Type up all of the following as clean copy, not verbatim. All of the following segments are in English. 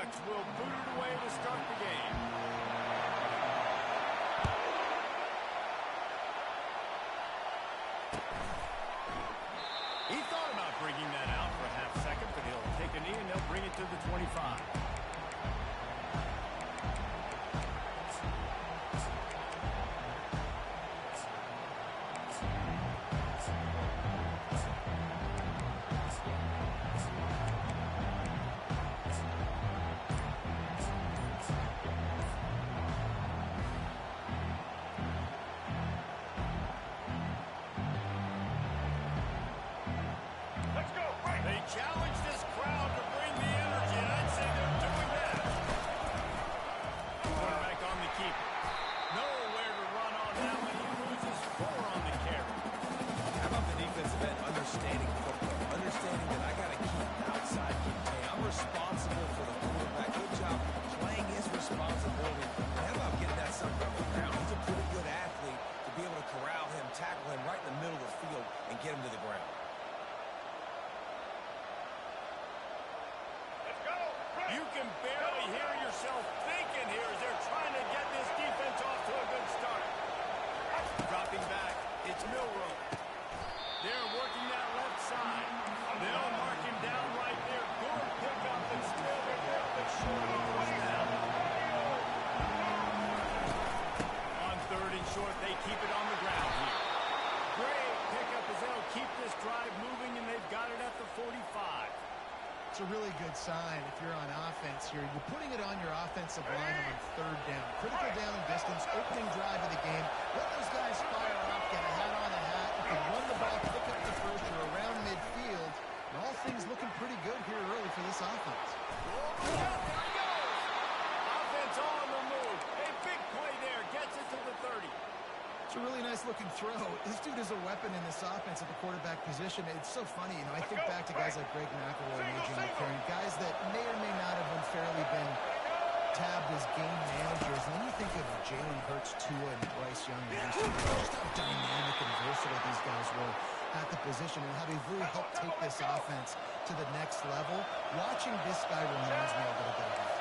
offense will boot it away to start the game. He thought about bringing that out for a half second, but he'll take a knee and they'll bring it to the 25. Challenge this crowd to bring the energy, and I'd say they're doing that. Quarterback on the keeper. Nowhere to run on that one. He loses 4 on the carry. How about the defensive end understanding football? Understanding that I got to keep outside contain. I'm responsible for the quarterback. Good job playing his responsibility. And how about getting that sucker on the ground? He's a pretty good athlete to be able to corral him, tackle him right in the middle of the field, and get him to the ground. You can barely hear yourself thinking here as they're trying to get this defense off to a good start. Dropping back, it's Milrow. They're working that left side. They'll mark him down right there. Good pickup and still they're a little bit short on the way down. On 3rd and short, they keep it on the ground here. Great pickup as they'll keep this drive moving, and they've got it at the 45. It's a really good sign if you're on offense here. You're putting it on your offensive line on 3rd down. Critical down and distance, opening drive of the game. Let those guys fire off, get a hat on a hat. You can run the ball, pick up the first. You're around midfield. And all things looking pretty good here early for this offense. There he goes. Offense on the move. A big play there. Gets it to the 30. It's a really nice-looking throw. This dude is a weapon in this offense at the quarterback position. It's so funny. You know, I think back to guys like Greg McElroy and A.J. McCarron, guys that may or may not have unfairly been tabbed as game managers. And then you think of Jalen Hurts, Tua, and Bryce Young. And just how dynamic and versatile these guys were at the position and how they've really helped take this offense to the next level. Watching this guy reminds me a little bit of that.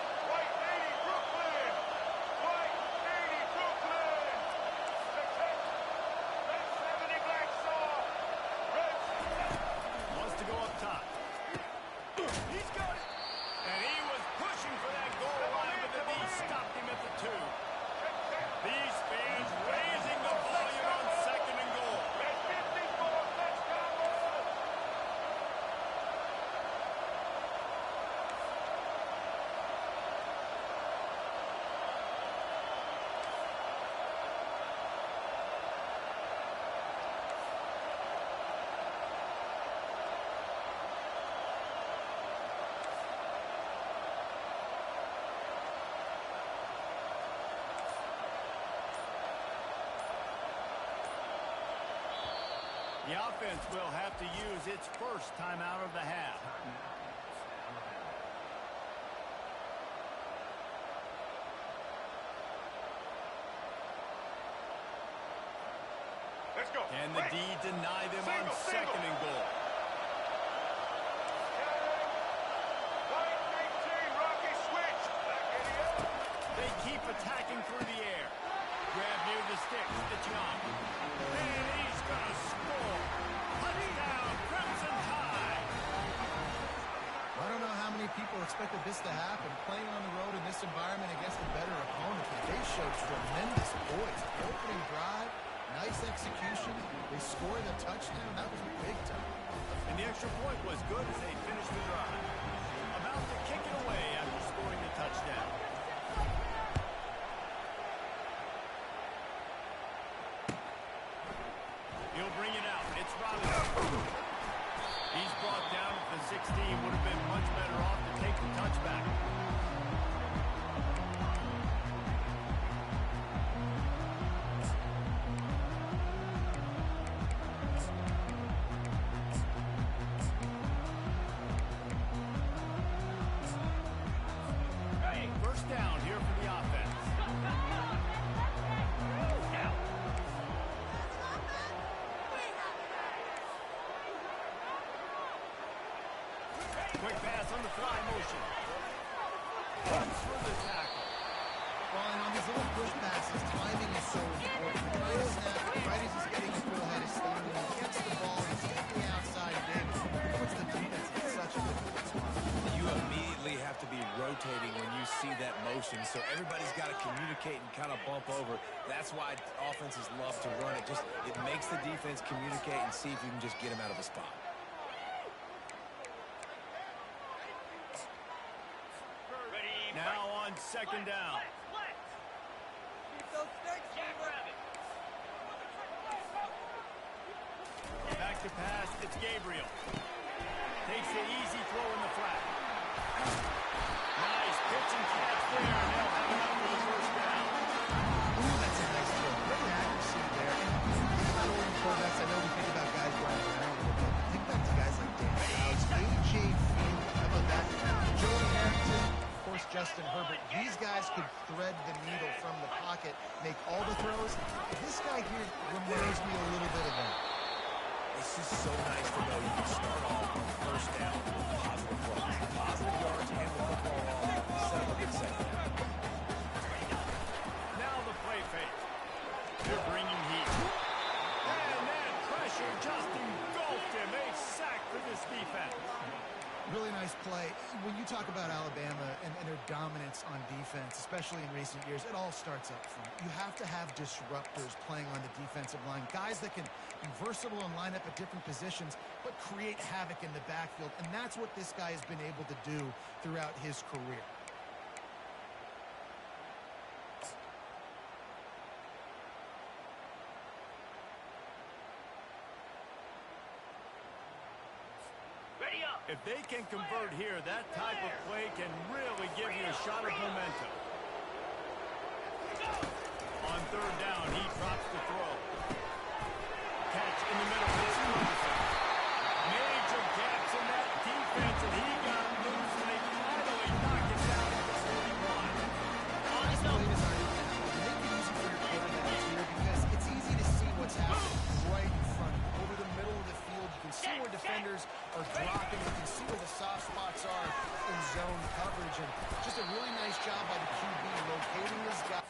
The offense will have to use its first timeout of the half. Let's go. And the D deny them on 2nd and goal. They keep attacking through the air. Grab near the sticks. It's Young. And he's going to score. Touchdown, Crimson Tide. I don't know how many people expected this to happen. Playing on the road in this environment against a better opponent. They showed tremendous poise. Opening drive, nice execution. They scored a touchdown. That was big time. And the extra point was good as they finished the drive. About to kick it away after scoring the touchdown. He'll bring it out. It's Rello. He's brought down at the 16. Would have been much better off to take the touchback. First down here for the offense. Quick pass on the fly motion. the tackle. Well, and on these little push passes, timing is so important. Trying to snap it right as he's getting a full head of steam. When he gets the ball, he's taking the outside dig. It puts the defense in such a good spot. You immediately have to be rotating when you see that motion, so everybody's got to communicate and kind of bump over. That's why offenses love to run it. It makes the defense communicate and see if you can just get them out of a spot. Now on second down. Back to pass, it's Gabriel. Takes the easy throw in the flat. Nice pitch and catch there, and they'll have enough for the first down. Ooh, that's a nice throw. Great accuracy there. And you think about Oregon quarterbacks, I know we think about guys running around a little bit. Think back to guys like Dan Fouts, A.J. Field. How about that? Joey Harrington, of course, Justin Herbert. These guys could thread the needle from the pocket, make all the throws. This guy here reminds me a little bit of that. It's just so nice to know you can start off on first down with positive plays. Positive yards, hand the football off, set up a good second down. Now the play fake. They're bringing heat. And that pressure just engulfed him. A sack for this defense. Really nice play. When you talk about Alabama and their dominance on defense, especially in recent years, it all starts up front. You have to have disruptors playing on the defensive line, guys that can be versatile and line up at different positions, but create havoc in the backfield. And that's what this guy has been able to do throughout his career. If they can convert here, that type of play can really give you a shot of momentum. On third down, he drops the throw. Catch in the middle. Major gaps in that defense, and he got loose, and they finally knock it down at the 41. This play design, make it easy for your quarterbacks here because it's easy to see what's happening right in front of you. Over the middle of the field, you can see where defenders are dropping. You can see where the soft spots are in zone coverage. And just a really nice job by the QB locating his guy.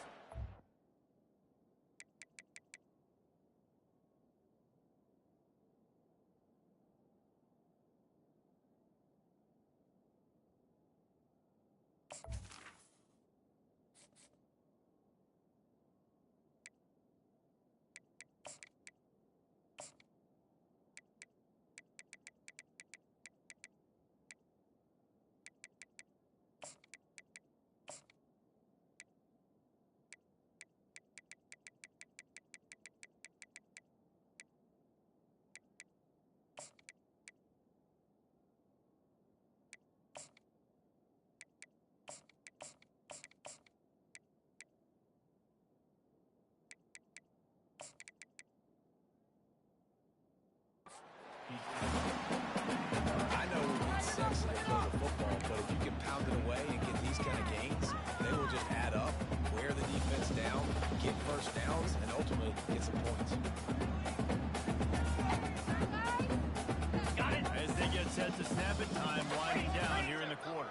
I know it's sexy to throw the football, but if you can pound it away and get these kind of gains, they will just add up, wear the defense down, get first downs, and ultimately get some points. Got it. As they get set to snap it, time winding down here in the quarter.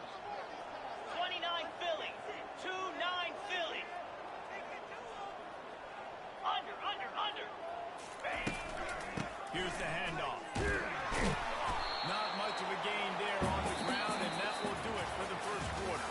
29 Philly. 2-9 Philly. Under. Here's the handoff. Not much of a gain there on the ground, and that will do it for the first quarter.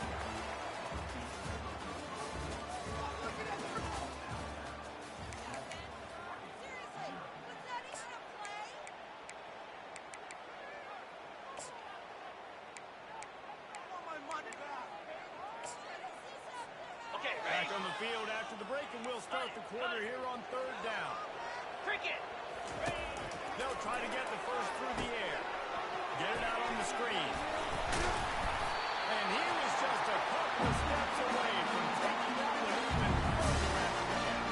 Okay, Back ready? on the field after the break, and we'll start the quarter here on third down. Cricket. They'll try to get the first through the air. Get it out on the screen. And he was just a couple of steps away from taking that one even further after the catch.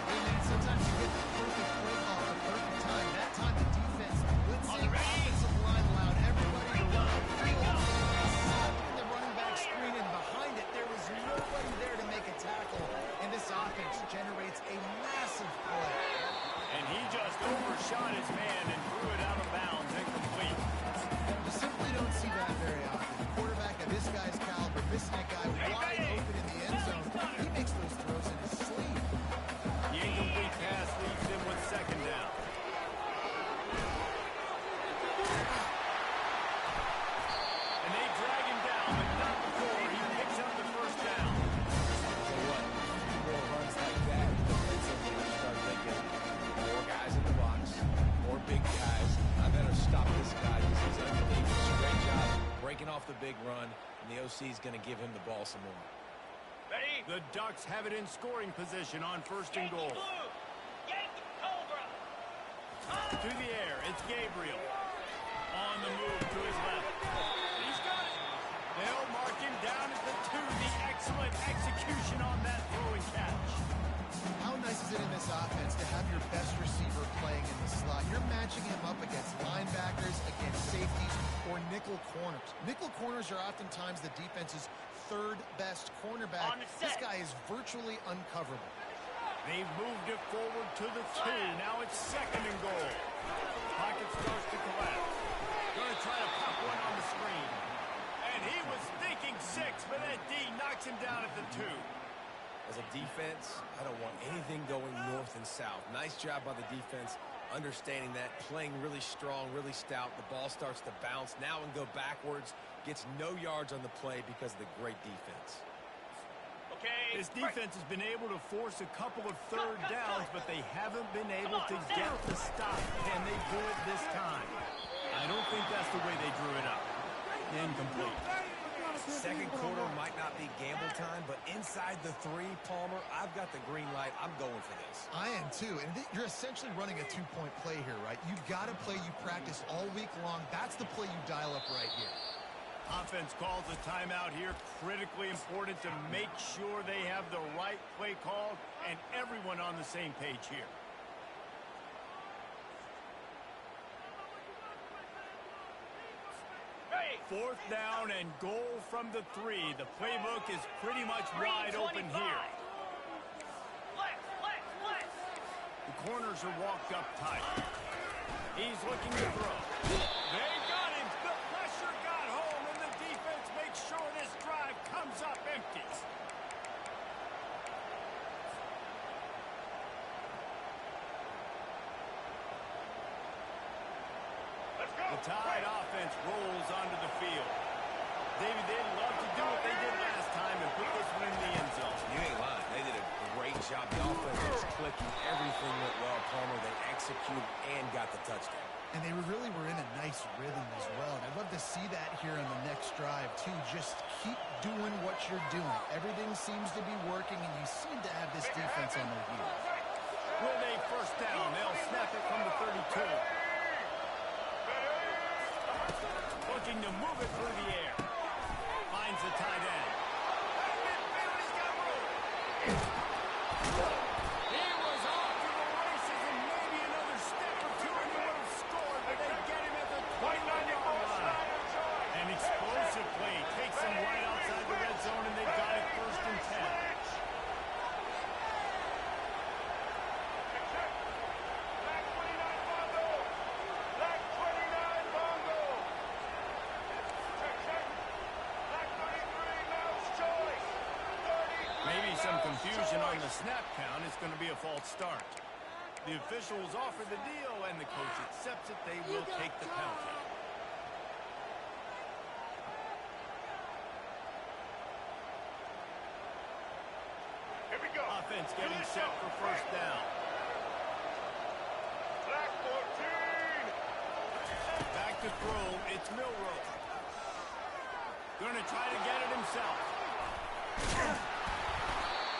Hey, man, sometimes you get the perfect play call at the perfect time. That time the defense blitzed On the the ready. offensive line allowed everybody to run the field. In the running back screen, and behind it, there was nobody there to make a tackle. And this offense generates a massive play. And he just overshot his man and threw it out of bounds incomplete. You simply don't see that very often. A quarterback of this guy's caliber, missing a guy wide open in the end zone. He makes those throws in his sleep. The incomplete pass leaves him with second down. And they drag him down, but not before he picks up the first down. So what? More runs like that, defensively, you start thinking more guys in the box, more big guys. I better stop this guy because he's unbelievable. Great job breaking off the big run, and the OC is going to give him the ball some more. Ready? The Ducks have it in scoring position on first and Yankee goal. Blue. Yankee Cobra. To the air, it's Gabriel. On the move to his left. He's got it. They'll mark him down at the 2. The excellent execution on that throw and catch. How nice is it in this offense to have your best receiver playing in the slot? You're matching him up against linebackers, against safeties, or nickel corners. Nickel corners are oftentimes the defense's third best cornerback. On the set. This guy is virtually uncoverable. They've moved it forward to the 2. Now it's second and goal. Pocket starts to collapse. Going to try to pop one on the screen. And he was thinking 6, but that D knocks him down at the 2. As a defense, I don't want anything going north and south. Nice job by the defense, understanding that, playing really strong, really stout. The ball starts to bounce now and go backwards. Gets no yards on the play because of the great defense. Okay. This defense has been able to force a couple of third downs, but they haven't been able to get the stop. Can they do it this time? I don't think that's the way they drew it up. Incomplete. Second quarter might not be gamble time, but inside the 3, Palmer, I've got the green light. I'm going for this. I am too, and you're essentially running a 2-point play here, right? You've got to play you practice all week long. That's the play you dial up right here. Offense calls a timeout here. Critically important to make sure they have the right play called and everyone on the same page here. Ready. 4th down and goal from the 3. The playbook is pretty much wide open here. Flex, flex, flex. The corners are walked up tight. He's looking to throw. They got him. The pressure got home, and the defense makes sure this drive comes up empty. The Tide offense rolls onto the field. David, they'd love to do what they did last time and put this one in the end zone. You ain't lying. They did a great job. The offense was clicking. Everything went well, Palmer. They executed and got the touchdown. And they really were in a nice rhythm as well. And I'd love to see that here on the next drive, too. Just keep doing what you're doing. Everything seems to be working, and you seem to have this defense on their heels. With a first down, they'll snap it from the 32. Looking to move it through the air. Finds the tight end. He's got room. He was off to the races and maybe another step or 2 and he would have scored, but they get him at the 29-yard line. An explosive play takes him right outside the red zone, and they've got it 1st and 10. Maybe some confusion on the snap count. It's going to be a false start. The officials offer the deal, and the coach accepts it. They will take the penalty. Here we go. Offense getting set for first down. Black 14. Back to throw. It's Milroe. Going to try to get it himself.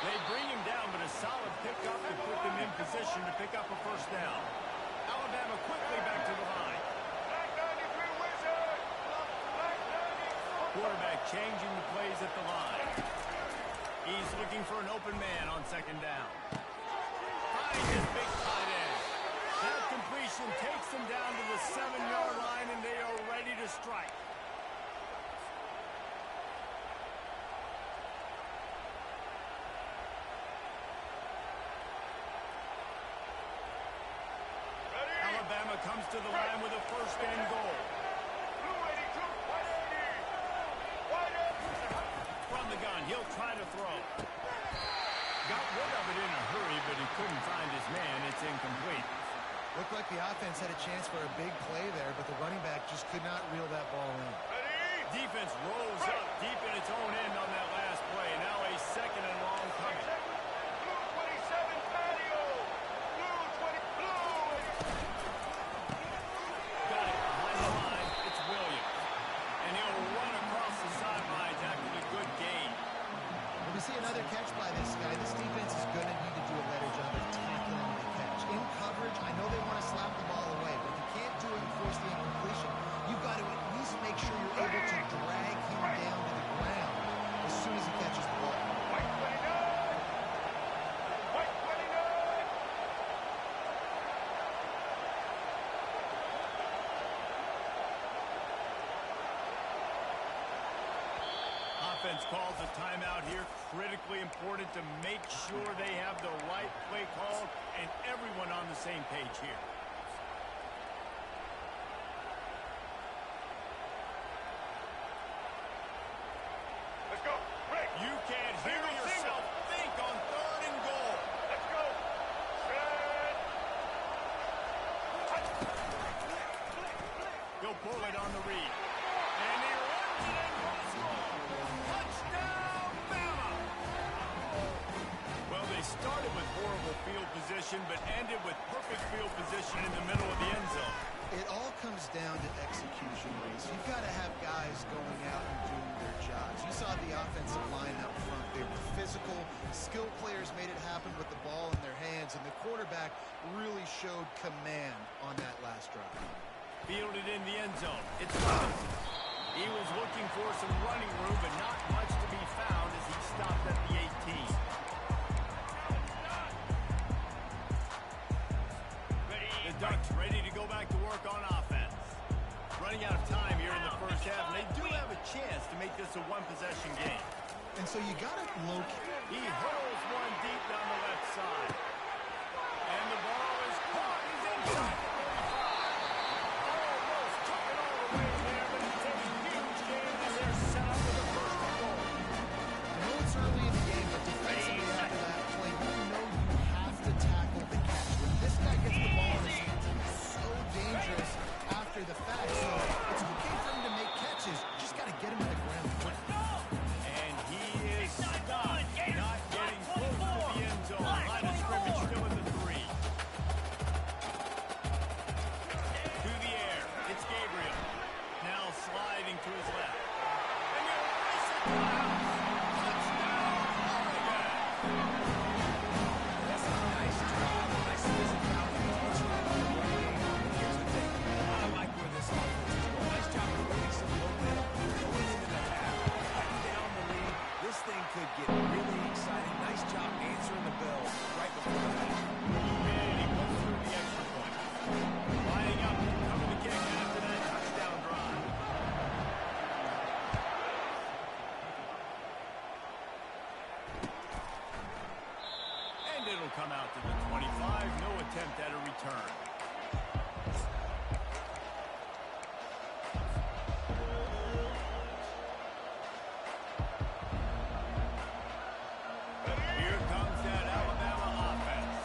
They bring him down, but a solid pickup to put them in position to pick up a first down. Alabama quickly back to the line. Black 93 Wizard. Black 90. Quarterback changing the plays at the line. He's looking for an open man on second down. Finds his big tight end. That completion takes them down to the 7-yard line, and they are ready to strike. Alabama comes to the line with a first and goal. Blue 82. White 80. White 80. shotgun. He'll try to throw. Got rid of it in a hurry, but he couldn't find his man. It's incomplete. Looked like the offense had a chance for a big play there, but the running back just could not reel that ball in. Ready? Defense rolls up deep in its own end on that last play. Now a second and long coming. Blue 27 patio. Blue 20. Blue. Got it behind the line. It's Williams. And he'll run across the sidelines after the good gain. When we see another catch by this guy, this defense is going to need to do a better job of tackling the catch. In coverage, I know they want to slap the ball away, but if you can't do it and force the incompletion, you've got to at least make sure you're able to drag him down to the ground as soon as he catches the ball. White 29. White 29. Offense calls a timeout here. Critically important to make sure they have the right play call and everyone on the same page here. Let's go. Break. You can't hear yourself think on 3rd and goal. Let's go. He'll pull it on the read. And he runs it in for the score. Touchdown, Bama! Well, they started with horrible field position, but ended with perfect field position in the middle of the end zone. It all comes down to execution, Reese. You've got to have guys going out and doing their jobs. You saw the offensive line up front. They were physical. Skilled players made it happen with the ball in their hands, and the quarterback really showed command on that last drive. Fielded in the end zone. It's Robinson. He was looking for some running room, but not much to be found as he stopped at the 18. The Ducks ready to go back to work on offense. Running out of time here in the first half, and they do have a chance to make this a one-possession game. And so you got to locate. He hurls one deep down the left side. And the ball is caught. He's inside the 35. Almost took it all the way there, but it's a huge game as they're set up with a first and goal. I know it's early in the game, but defensively after that play, you know you have to tackle the catch. When this guy gets the ball in his hands, he's so dangerous after the fact. So it's okay for him to make catches. You just got to get him in the ground quick. And he is stopped, not getting close to the end zone. Line of scrimmage still at the 3. To the air, it's Gabriel. Now sliding to his left. And he'll race it to the house. Touchdown, Oregon! That's a nice job. Nice physicality. Touchdown on the running game. Here's the thing. I like where this offense is going. Nice job of building some momentum going into the half. Cutting down the lead. This thing could get really exciting. Nice job answering the bell right before the half. And he puts through the extra point. Lining up to cover the kick after that touchdown drive. And it'll come out to the 25. No attempt at a return. Here comes that Alabama offense.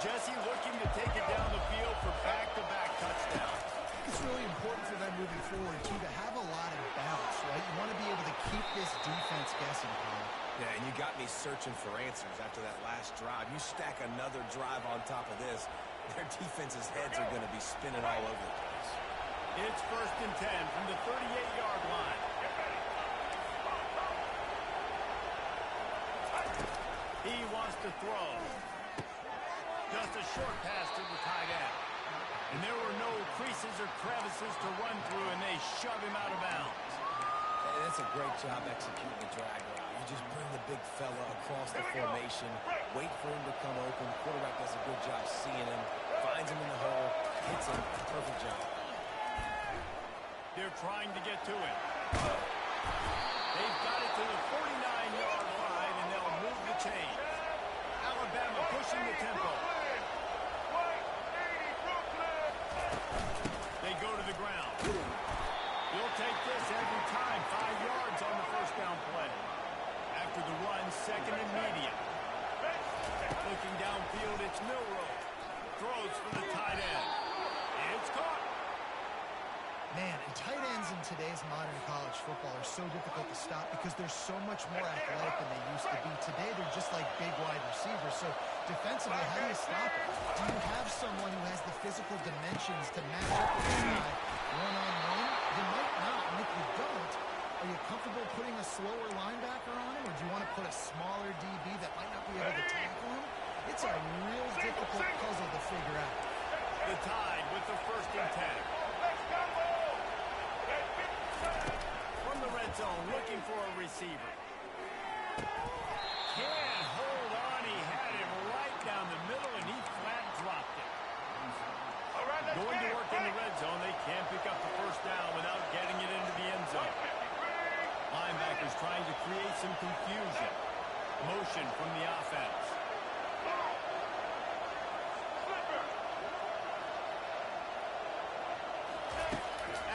Jesse looking to take it down the field for back-to-back touchdowns. It's really important for them moving forward, too, to have a lot of bounce, right? You want to be able to keep this defense guessing, Paul. Yeah, and you got me searching for answers after that last drive. You stack another drive on top of this, their defense's heads are going to be spinning all over the place. It's 1st and 10 from the 38-yard line. He wants to throw. Just a short pass to the tight end. And there were no creases or crevices to run through, and they shove him out of bounds. Hey, that's a great job executing the drag route. You just bring the big fella across the formation, wait for him to come open. The quarterback does a good job seeing him, finds him in the hole, hits him. Perfect job. They're trying to get to him. They've got it to the 49-yard line, and they'll move the chain. Alabama pushing the tempo. They go to the ground. He'll take this every time. 5 yards on the first down play. Looking downfield, it's Milrow. Throws for the tight end. It's caught. Man, and tight ends in today's modern college football are so difficult to stop because they're so much more athletic than they used to be. Today, they're just like big wide receivers. So defensively, how do you stop it? Do you have someone who has the physical dimensions to match up with this guy one-on-one? You might not, and if you don't, are you comfortable putting a slower linebacker on him, or do you want to put a smaller DB that might not be able to tackle him? It's a real difficult puzzle to figure out. The Tide with the 1st and 10. From the red zone, looking for a receiver. Can't hold on. He had him right down the middle, and he flat dropped it. Going to work in the red zone, they can't pick up the 1st down without getting it into the end zone. Linebackers trying to create some confusion. Motion from the offense.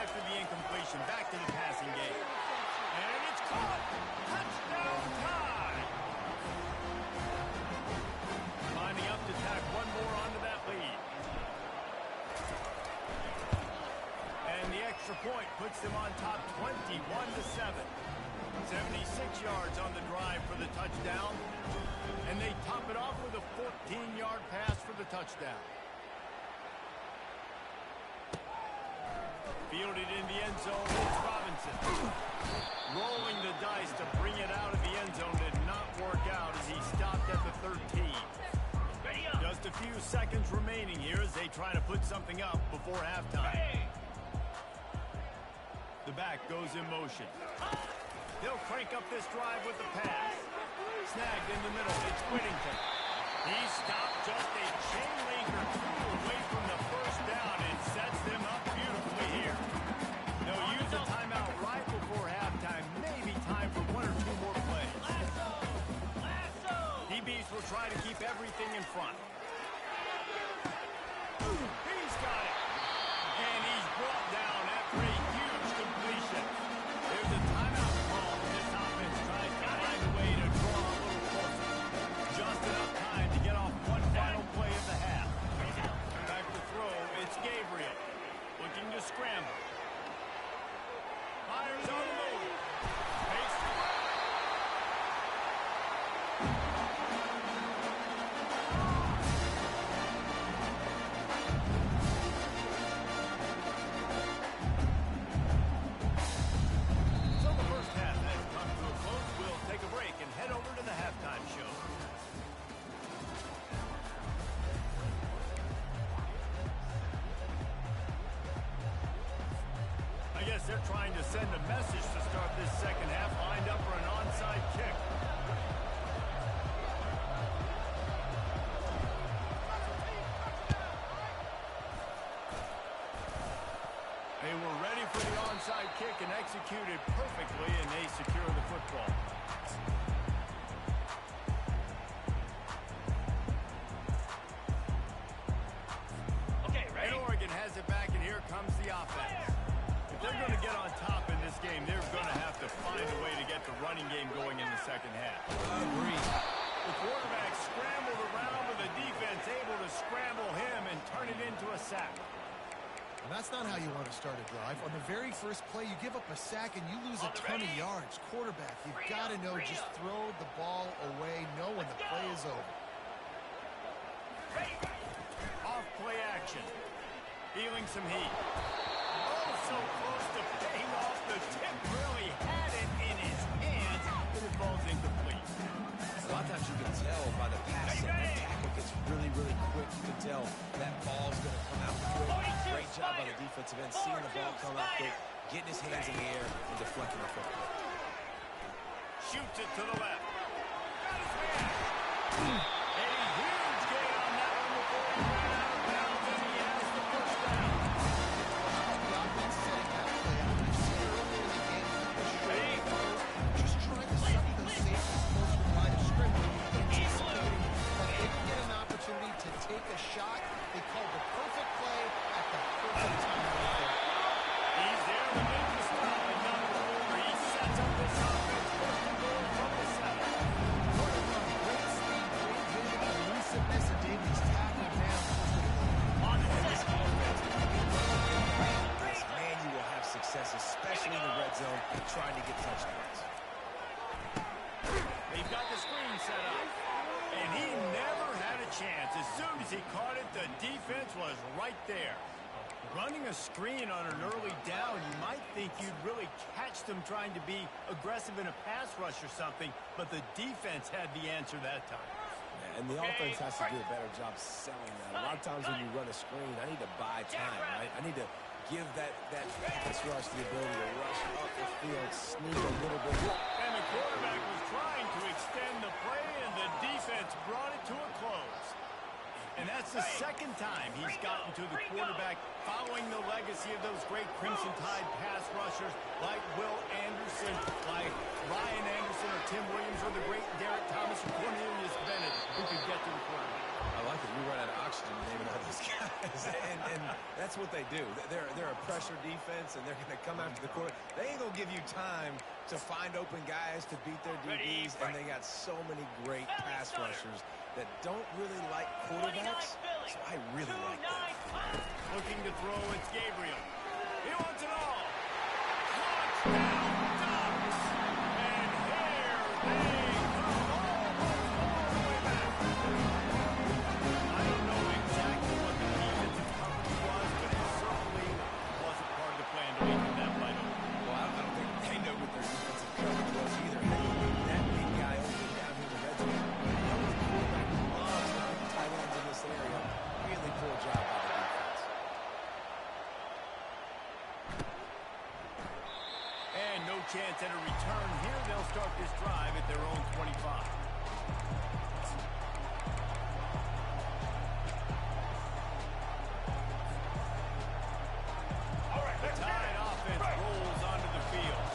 After the incompletion, back to the passing game. And it's caught! Touchdown Tide! Lining up to tack one more onto that lead. And the extra point puts them on top 21-7. 76 yards on the drive for the touchdown. And they top it off with a 14-yard pass for the touchdown. Fielded in the end zone, it's Robinson. Rolling the dice to bring it out of the end zone did not work out as he stopped at the 13. Just a few seconds remaining here as they try to put something up before halftime. The back goes in motion. They'll crank up this drive with the pass. Snagged in the middle, it's Whittington. He stopped just a chain link or two away from the 1st down and sets them up beautifully here. They'll use a timeout right before halftime. Maybe time for 1 or 2 more plays. DBs will try to keep everything in front. He's got it. And he's brought down after a huge completion. There's a timeout call. This offense tries to find a way to draw a little closer. Just enough time to get off one final play of the half. Back to throw, it's Gabriel. Looking to scramble. Fires on the move. Makes the grab. So the 1st half has come to a close. We'll take a break and head over to the halftime show. I guess they're trying to send a message to start this 2nd half, lined up for an onside kick. They were ready for the onside kick and executed perfectly, and they secure the football. Okay, ready? And Oregon has it back, and here comes the offense. If they're going to get on top in this game, they're going to have to find a way to get the running game going in the 2nd half. Agreed. The quarterback scrambled around with the defense able to scramble him and turn it into a sack. And that's not how you want to start a drive. On the very first play, you give up a sack and you lose a ton of yards. Quarterback, you've got to know, just throw the ball away, know when the play is over. Off play action. Feeling some heat. Oh, so close to paying off. The tip really had it in his hands, but it falls incomplete. A lot of times you can tell by the pass set. That tackle gets really, really quick. You can tell that ball's going to come out quick. Great job by the defensive end, seeing the ball come out quick, getting his hands in the air, and deflecting the football. Shoots it to the left. Got his man. A huge gain on that one before he ran out of bounds, and he has the 1st down. The offense setting that play out. We've seen it earlier in the game. Just trying to set those safeties close to the line of scrimmage, anticipating that they can get an opportunity to take a shot. They called the perfect play at the perfect time right there. He's there to make the stop, and not before he sets up this offense 1st and goal from the 7. He's tackled down just at the moment. On the And this set. offense, when you get running in the paint like this, man, you will have success, especially in the red zone, trying to get touchdowns. They've got the screen set up. And he never had a chance. As soon as he caught it, the defense was right there. Running a screen on an early down, you might think you'd really catch them trying to be aggressive in a pass rush or something, but the defense had the answer that time. Yeah, and the offense has to do a better job selling that. A lot of times when you run a screen, I need to buy time, right? I need to give that pass rush the ability to rush up the field, sneak a little bit. And the quarterback was trying to extend the play, and the defense brought it to a close. And that's the second time he's gotten to the quarterback following the legacy of those great Crimson Tide pass rushers like Will Anderson, like Ryan Anderson or Tim Williams, or the great Derek Thomas or Cornelius Bennett, who could get to the quarterback. I like it. We run out of oxygen naming all those guys. and that's what they do. They're a pressure defense, and they're going to come after the quarterback. They ain't going to give you time to find open guys to beat their DBs, and they got so many great pass rushers that don't really like quarterbacks, so I really like that. Looking to throw, it's Gabriel. He wants it all. Touchdown, Ducks! And here they come all the way back. I don't know exactly what the defensive coverage was, but it certainly wasn't part of the plan to make that wide open. Well, I don't think they know what their defensive coverage was either. That big guy open down here in the red zone. The quarterback loves tight ends in this area. Really poor job by the defense. And no chance at a return here. They'll start this drive at their own 25. All right, let's get Tide it. offense Right. rolls onto the field.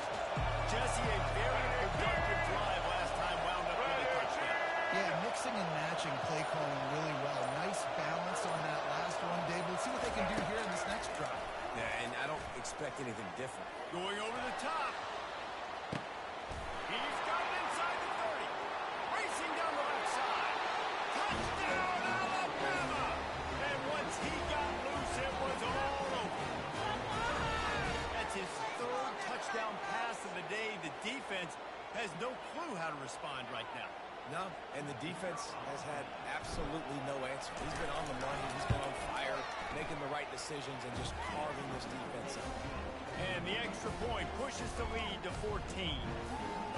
Jesse, a very productive drive last time, wound up with a touchdown. Yeah, mixing and matching play calling really well. Nice balance on that last one, Dave. Let's see what they can do here in this next drive. Yeah, and I don't expect anything different. Going over the top. He's got it inside the 30. Racing down the left side. Touchdown, Alabama! And once he got loose, it was all over. That's his third touchdown pass of the day. The defense has no clue how to respond right now. No, and the defense has had absolutely no answer. He's been on the money. He's been on fire, making the right decisions, and just carving this defense up. And the extra point pushes the lead to 14.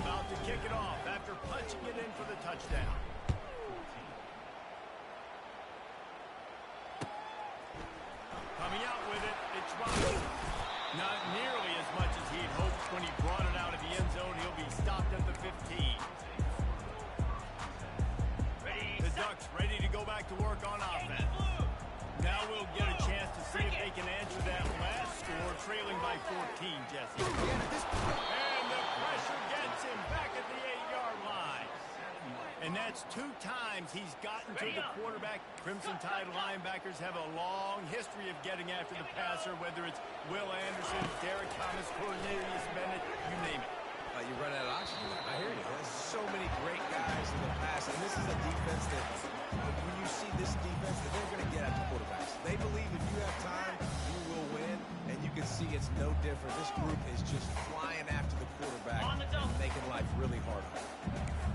About to kick it off after punching it in for the touchdown. Coming out with it, it's Rello. Not nearly as much as he'd hoped when he brought it out of the end zone. He'll be stopped at the 15. The Ducks ready to go back to work on offense. Now we'll get a chance to see if they can answer that last score, trailing by 14, Jesse. And the pressure gets him back at the 8-yard line. And that's 2 times he's gotten to the quarterback. Crimson Tide linebackers have a long history of getting after the passer, whether it's Will Anderson, Derek Thomas, Cornelius Bennett, you name it. You run out of oxygen. I hear you. There's so many great guys in the past, and this is a defense that, when you see this defense, that they're going to get at the quarterbacks. They believe if you have time, you will win, and you can see it's no different. This group is just flying after the quarterback, making life really hard on him.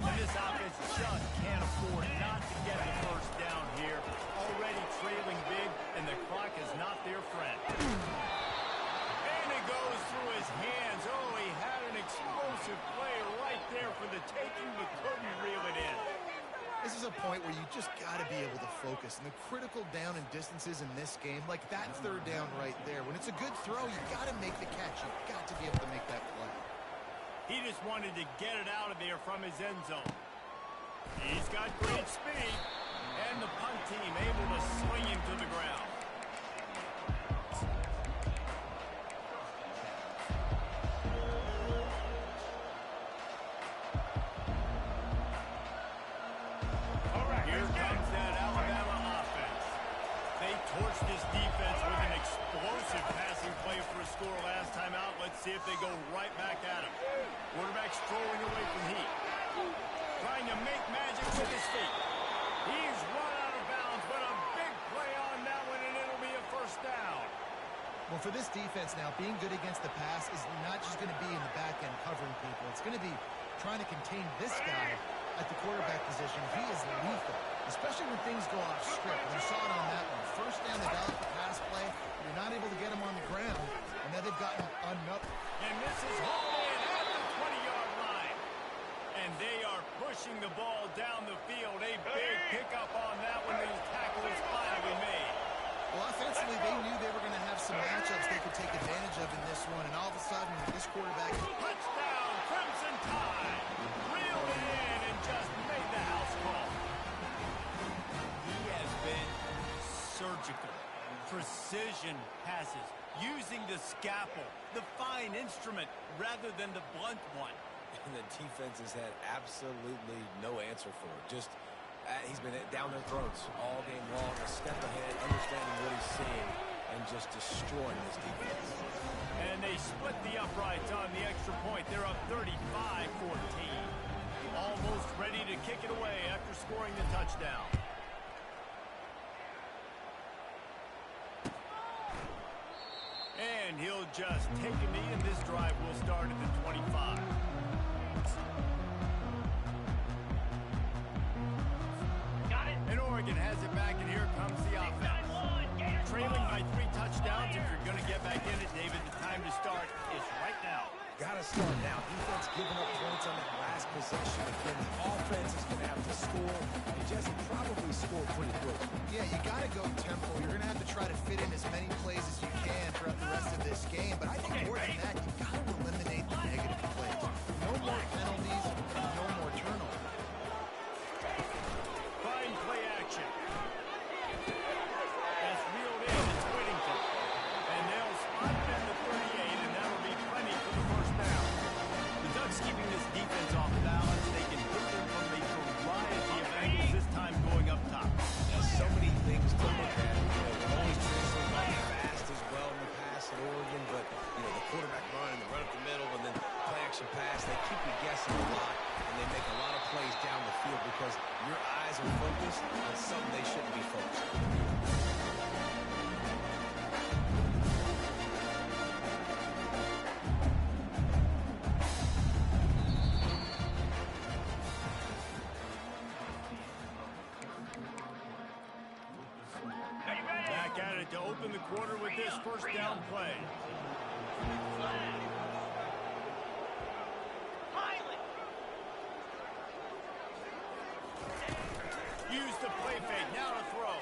And this offense just can't afford not to get the first down here. Already trailing big, and the clock is not their friend. And it goes through his hands. Oh, he had an explosive play right there for the taking, but couldn't reel it in. This is a point where you just got to be able to focus. And the critical down and distances in this game, like that third down right there, when it's a good throw, you got to make the catch. You've got to be able to make that play. He just wanted to get it out of there from his end zone. He's got great speed, and the punt team able to swing him to the ground. All right, Here let's get comes it. that Alabama offense. They torched this defense with an explosive passing play for a score last time out. Let's see if they go right back at him. Quarterback strolling away from heat. Trying to make magic with his feet. He's run out of bounds Well, for this defense now, being good against the pass is not just going to be in the back end covering people. It's going to be trying to contain this guy at the quarterback position. He is lethal, especially when things go off script. We saw it on that one. First down, they got the pass play. You're not able to get him on the ground, and now they've gotten another. And this is home in at the 20-yard line. And they are pushing the ball down the field. A big pickup on that one. The tackle is finally made. Well, offensively, they knew they were going to have some matchups they could take advantage of in this one, and all of a sudden, this quarterback... Touchdown, Crimson Tide! Reeled it in and just made the house call. He has been surgical. Precision passes, using the scalpel, the fine instrument, rather than the blunt one. And the defense has had absolutely no answer for it. Just... he's been down their throats all game long, a step ahead, understanding what he's seeing, and just destroying this defense. And they split the uprights on the extra point. They're up 35-14. Almost ready to kick it away after scoring the touchdown. And he'll just take a knee, and this drive will start at the 25. And Oregon has it back, and here comes the offense. Trailing by 3 touchdowns. If you're going to get back in it, David, the time to start is right now. Got to start now. Defense giving up points on that last possession. Again, the offense is going to have to score. And Jesse probably scored pretty quick. Yeah, you got to go tempo. You're going to have to try to fit in as many plays as you can throughout the rest of this game. But I think more than that, you got to eliminate the negative plays. No more penalties, and no more turnovers. Fine play action. That's reeled in. It's Whittington. And they'll spot it at the 38, and that'll be plenty for the first down. The Ducks keeping this defense off balance. They can hit them from a variety of angles, this time going up top. There's so many things to look at. We're always chasing running fast as well in the pass at Oregon, but the quarterback run and the run up the middle and then play action pass, they keep you guessing a lot, and they make a lot of plays down the field because your eyes are focused on something they shouldn't be focused on. Back at it to open the quarter with this first down play. Use the play fake. Now to throw.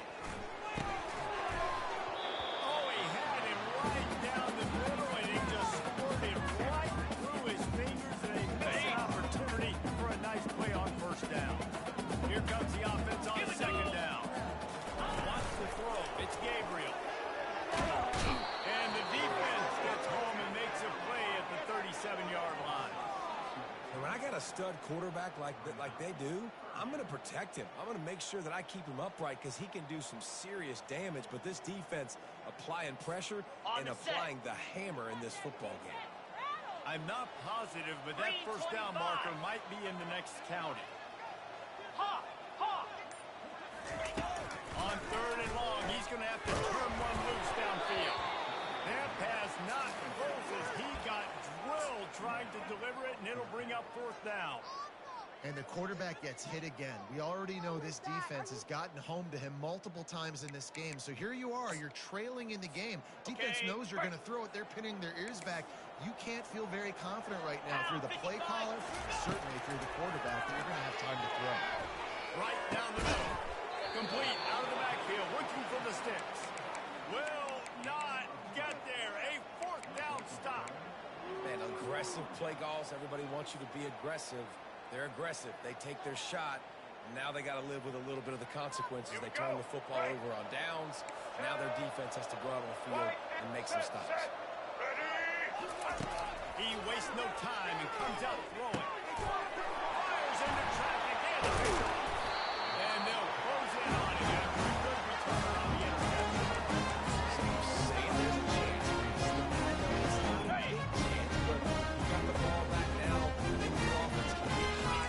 Oh, he had him right down the middle, and he just squirted right through his fingers, and he missed an opportunity for a nice play on first down. Here comes the offense on second down. Wants to throw. It's Gabriel. And the defense gets home and makes a play at the 37-yard line. And when I got a stud quarterback like they do, I'm going to protect him. I'm going to make sure that I keep him upright because he can do some serious damage. But this defense applying pressure and applying the hammer in this football game. I'm not positive, but that first down marker might be in the next county. On third and long, he's going to have to turn one loose downfield. That pass not close as he got drilled trying to deliver it, and it'll bring up fourth down. And the quarterback gets hit again. We already know this defense has gotten home to him multiple times in this game. So here you are, you're trailing in the game. Defense knows you're going to throw it. They're pinning their ears back. You can't feel very confident right now through the play caller, certainly through the quarterback, that you're going to have time to throw. Right down the middle. Complete out of the backfield, looking for the sticks. Will not get there. A fourth down stop. Man, aggressive play calls. Everybody wants you to be aggressive. They're aggressive. They take their shot. Now they got to live with a little bit of the consequences. They turn the football over on downs. Now their defense has to go out on the field and make some stops. He wastes no time and comes out throwing. Fires into traffic and they'll close in on him after a good return on the interception. So you're saying there's a chance. It's not a big chance, but you got the ball back now. Maybe the offense can get hot.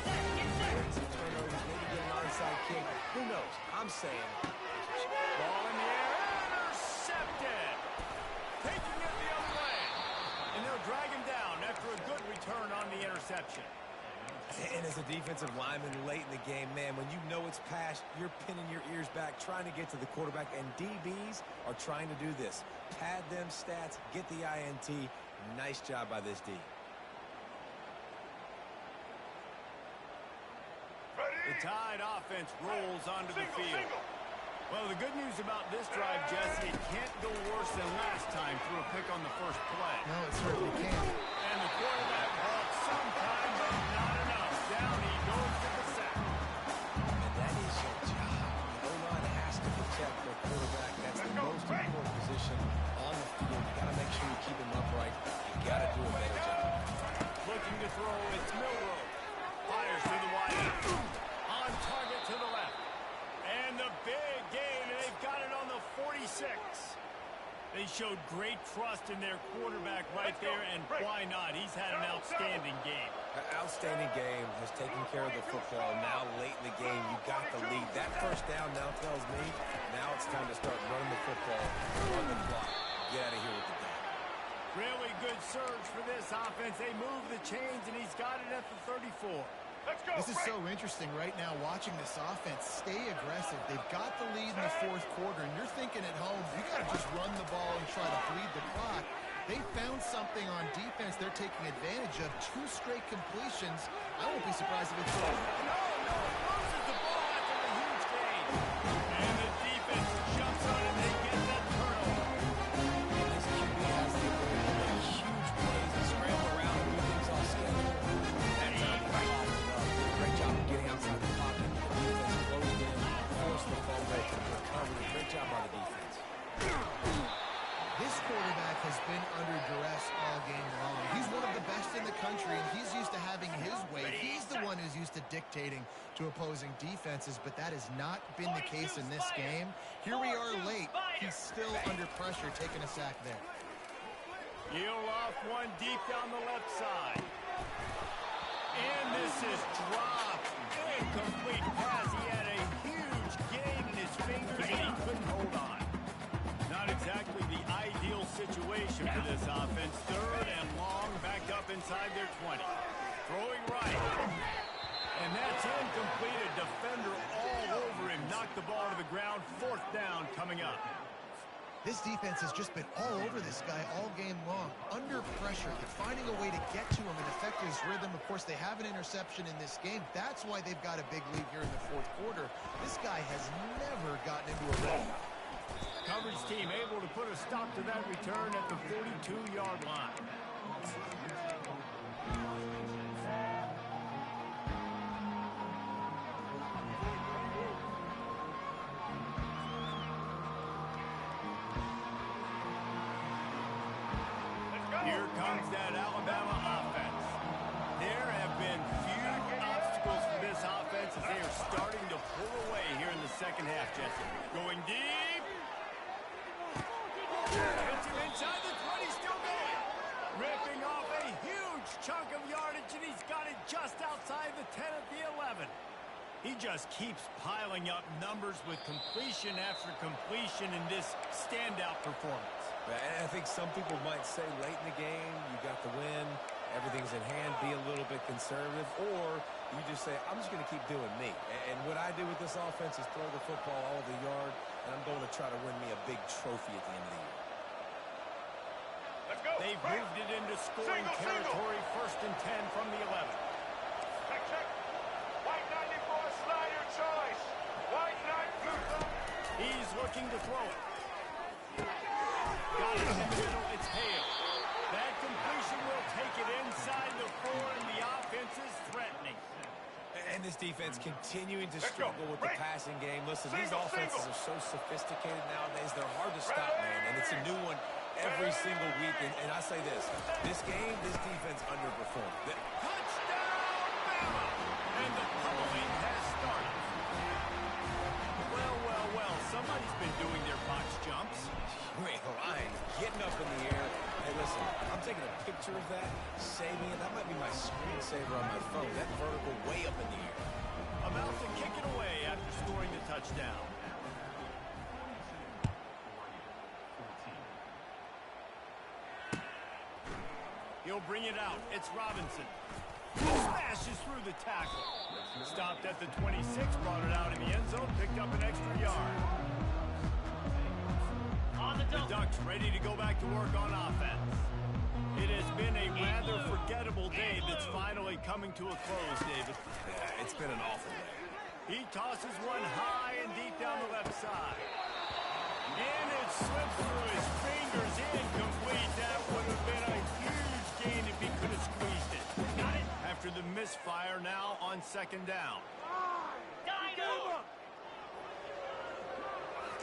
Some turnovers, maybe get an onside kick. Who knows? I'm saying. Ball in the air, intercepted. Taking as a defensive lineman late in the game, man, when you know it's pass, you're pinning your ears back, trying to get to the quarterback, and DBs are trying to do this. Pad them stats, get the INT. Nice job by this D. The Tide offense rolls onto the field. Well, the good news about this drive, Jesse, it can't go worse than last time through a pick on the first play. No, it certainly can't. And the quarterback brought some time, but not enough. Down he goes with the sack. And that is your job. The O-line has to protect their quarterback. That's the most important position on the field. You got to make sure you keep him upright. You got to do a better job. Looking to throw, it's Milrow. Fires to the wide. On target to the left. And the big gain, and they've got it on the 46. They showed great trust in their quarterback right there, and why not? He's had an outstanding game. An outstanding game, has taken care of the football. Now, late in the game, you got the lead. That first down now tells me now it's time to start running the football, run the clock, get out of here with the down. Really good surge for this offense. They move the chains, and he's got it at the 34. This is so interesting right now, watching this offense stay aggressive. They've got the lead in the fourth quarter, and you're thinking at home, you got to just run the ball and try to bleed the clock. They found something on defense they're taking advantage of. 2 straight completions. I won't be surprised if it's No, it loses the ball after the huge gain. And the defense jumps on it. They get that turnover. And this QB has the ability to make huge plays and scramble around and do things off schedule. That time he popped it up. Great job of getting outside the pocket. The defense closed in, forced the fumble, recovered. Great job by the defense. This quarterback has been under duress all game long. He's one of the best in the country, and he's used to having his way. He's the one who's used to dictating to opposing defenses, but that has not been the case in this game. Here we are late. He's still under pressure, taking a sack there. Heel off one deep down the left side. And this is dropped. Incomplete pass. He had a huge gain in his fingers, and he couldn't hold on. Not exactly the ideal situation for this offense. 3rd and long, back up inside their 20. Throwing right. And that's incomplete. A defender all over him. Knocked the ball to the ground. 4th down coming up. This defense has just been all over this guy all game long. Under pressure, but finding a way to get to him and affect his rhythm. Of course, they have an interception in this game. That's why they've got a big lead here in the 4th quarter. This guy has never gotten into a rhythm. Coverage team able to put a stop to that return at the 42-yard line. Here comes that Alabama offense. There have been few obstacles for this offense as they are starting to pull away here in the second half, Jesse. Going deep. Hits him inside the 20, still going. Ripping off a huge chunk of yardage, and he's got it just outside the 10 at the 11. He just keeps piling up numbers with completion after completion in this standout performance. And I think some people might say late in the game, you got the win, everything's in hand, be a little bit conservative, or you just say, I'm just going to keep doing me. And what I do with this offense is throw the football all over the yard, and I'm going to try to win me a big trophy at the end of the year. Let's go. They've moved it into scoring territory, 1st and 10 from the 11. Check, check. White 94, slide your choice. White 94. He's looking to throw it. Got it in the middle, it's Hale. That completion will take it inside the 4, and the offense is threatening. And this defense continuing to struggle with the passing game. Listen, these offenses are so sophisticated nowadays, they're hard to stop, man. And it's a new one every single week. And I say this game, this defense underperformed. Touchdown, Bama! And the pummeling has started. Well, somebody's been doing their box jumps. Wait, Ryan, getting up in the air. Hey, listen, I'm taking a picture of that, saving it. That might be my screensaver on my phone. That vertical way up in the air. About to kick it away after scoring the touchdown. He'll bring it out. It's Robinson. Smash smashes through the tackle. Stopped at the 26, brought it out in the end zone, picked up an extra yard. The Ducks ready to go back to work on offense. It has been a rather forgettable day that's finally coming to a close, David. Yeah, it's been an awful day. He tosses one high and deep down the left side. And it slips through his fingers, incomplete. That would have been a huge gain if he could have squeezed it. Got it. After the misfire, now on second down. Dino!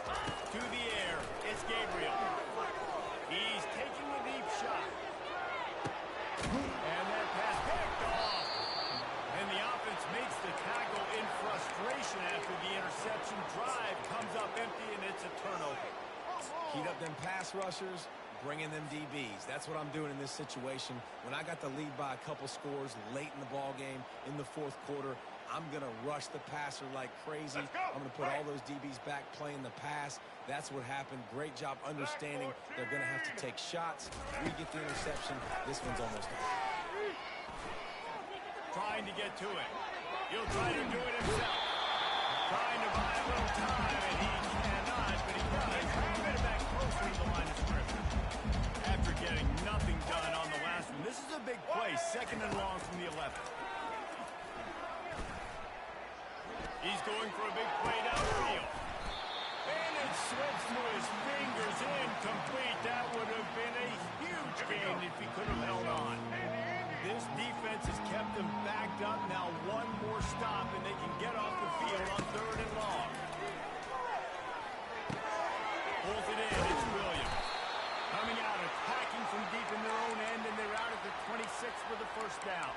To the air, it's Gabriel. He's taking a deep shot. And that pass picked off. And the offense makes the tackle in frustration after the interception. Drive comes up empty, and it's a turnover. Heat up them pass rushers, bring in them DBs. That's what I'm doing in this situation. When I got the lead by a couple scores late in the ball game in the fourth quarter, I'm going to rush the passer like crazy. I'm going to put all those DBs back playing the pass. That's what happened. Great job understanding they're going to have to take shots. We get the interception. This one's almost over. Trying to get to it. He'll try to do it himself. Trying to buy a little time, and he cannot, but he does. Bring it back closer to the line of scrimmage. After getting nothing done on the last one, this is a big play. Second and long from the 11. He's going for a big play downfield. And it slips through his fingers, incomplete. That would have been a huge gain if he could have held on. This defense has kept them backed up. Now one more stop, and they can get off the field on third and long. Pulls it in. It's Williams. Coming out, attacking from deep in their own end, and they're out at the 26 for the first down.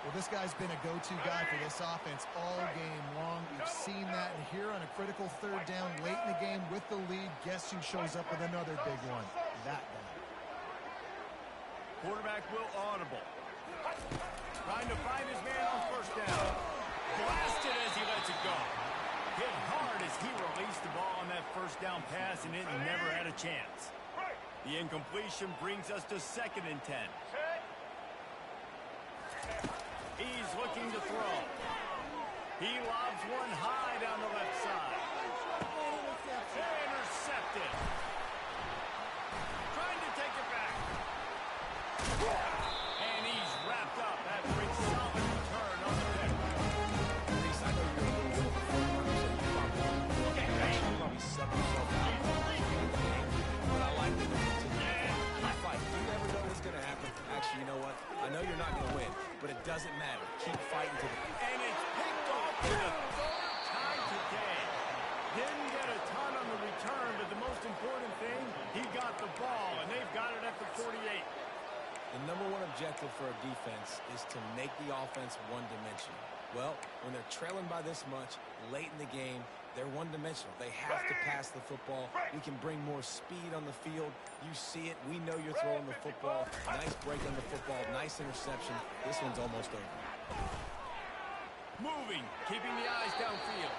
Well, this guy's been a go-to guy for this offense all game long. We've seen that, and here on a critical third down late in the game with the lead, guess who shows up with another big one? That guy. Quarterback will audible. Trying to find his man on first down. Blasted as he lets it go. Hit hard as he released the ball on that first down pass, and it never had a chance. The incompletion brings us to second and 10. He's looking to throw. He lobs one high down the left side. Intercepted. Trying to take it back. And he's wrapped up after a solid return on the pick. Reese, I know you're a little bit before you probably suck yourself out. But I like the fight. You never know what's going to happen. Actually, you know what? I know you're not going to win, but it doesn't matter. Keep fighting to the end. And it's picked off for the third time today. Didn't get a ton on the return, but the most important thing, he got the ball, and they've got it at the 48. The number one objective for a defense is to make the offense one-dimensional. Well, when they're trailing by this much, late in the game, they're one-dimensional. They have to pass the football. We can bring more speed on the field. You see it. We know you're throwing the football. Nice break on the football. Nice interception. This one's almost over. Moving, keeping the eyes downfield.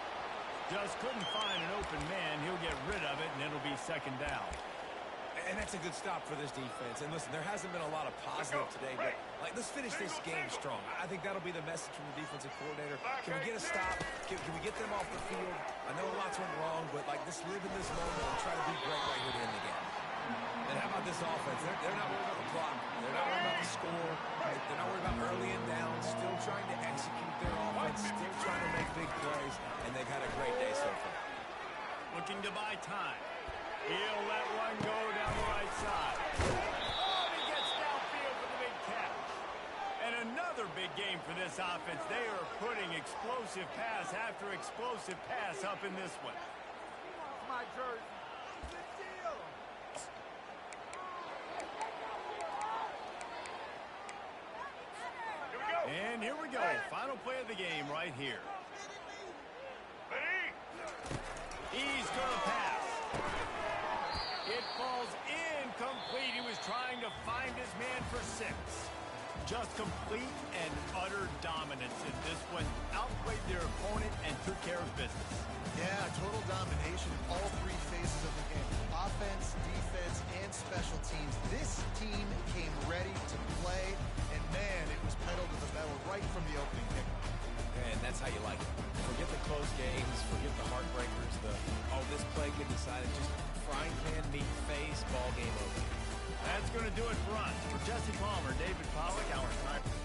Just couldn't find an open man. He'll get rid of it, and it'll be second down. And that's a good stop for this defense. And listen, there hasn't been a lot of positive today, but let's finish this game strong. I think that'll be the message from the defensive coordinator. Can we get a stop? Can we get them off the field? I know a lot's went wrong, but just live in this moment and try to be great right here to end the game. And how about this offense? They're not worried about the clock. They're not worried about the score. They're not worried about early and down. Still trying to execute their offense. Still trying to make big plays. And they've had a great day so far. Looking to buy time. He'll let one go down the right side. Oh, he gets downfield for the big catch. And another big game for this offense. They are putting explosive pass after explosive pass up in this one. My jersey. And here we go. Final play of the game right here. He's going to pass. It falls incomplete. He was trying to find his man for 6. Just complete and utter dominance in this one. Outplayed their opponent and took care of business. Yeah, total domination in all three phases of the game. Offense, defense, and special teams. This team came ready to play, and man, it was pedal to the metal right from the and decided just frying pan meat face, ball game over. That's going to do it for us. For Jesse Palmer, David Pollack, our time.